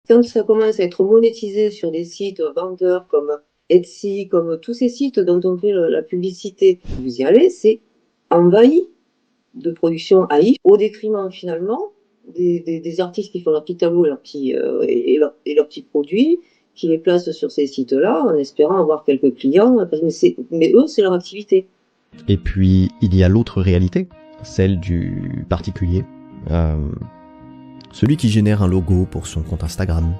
Quand ça commence à être monétisé sur des sites vendeurs comme Etsy, comme tous ces sites dont on fait la publicité, vous y allez, c'est envahi de production AI au détriment finalement des artistes qui font leurs petits tableaux et leurs petits produits, qui les placent sur ces sites-là en espérant avoir quelques clients, mais eux, c'est leur activité. Et puis, il y a l'autre réalité, celle du particulier. Celui qui génère un logo pour son compte Instagram,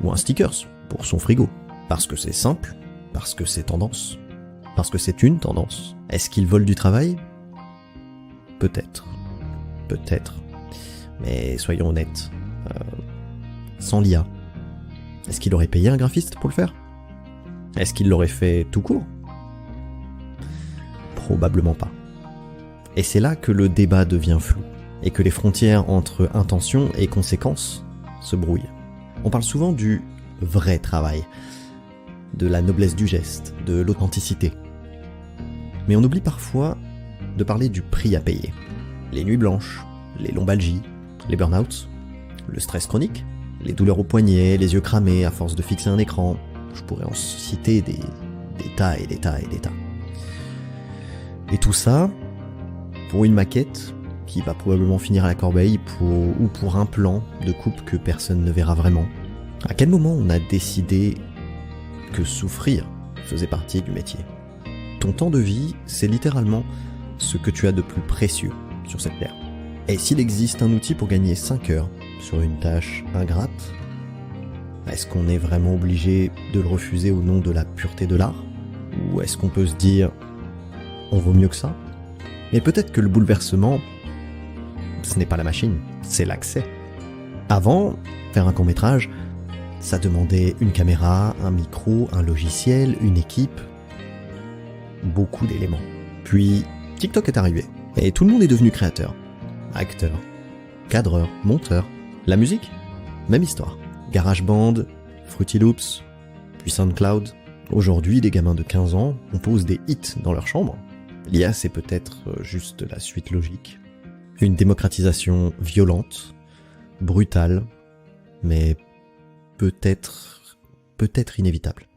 ou un stickers pour son frigo. Parce que c'est simple, parce que c'est tendance, parce que c'est une tendance. Est-ce qu'il vole du travail ? Peut-être. Peut-être. Mais soyons honnêtes, sans l'IA, est-ce qu'il aurait payé un graphiste pour le faire ? Est-ce qu'il l'aurait fait tout court ? Probablement pas. Et c'est là que le débat devient flou, et que les frontières entre intention et conséquence se brouillent. On parle souvent du vrai travail, de la noblesse du geste, de l'authenticité. Mais on oublie parfois de parler du prix à payer. Les nuits blanches, les lombalgies, les burn-outs, le stress chronique, les douleurs aux poignets, les yeux cramés à force de fixer un écran. Je pourrais en citer des tas et des tas et des tas. Et tout ça pour une maquette qui va probablement finir à la corbeille ou pour un plan de coupe que personne ne verra vraiment. À quel moment on a décidé que souffrir faisait partie du métier ? Ton temps de vie, c'est littéralement ce que tu as de plus précieux sur cette terre. Et s'il existe un outil pour gagner 5 heures sur une tâche ingrate, est-ce qu'on est vraiment obligé de le refuser au nom de la pureté de l'art ? Ou est-ce qu'on peut se dire on vaut mieux que ça ? Mais peut-être que le bouleversement, ce n'est pas la machine, c'est l'accès. Avant, faire un court-métrage, ça demandait une caméra, un micro, un logiciel, une équipe, beaucoup d'éléments. Puis TikTok est arrivé, et tout le monde est devenu créateur, acteur, cadreur, monteur. La musique, même histoire. GarageBand, Fruity Loops, puis SoundCloud. Aujourd'hui, des gamins de 15 ans composent des hits dans leur chambre. L'IA, c'est peut-être juste la suite logique. Une démocratisation violente, brutale, mais peut-être inévitable.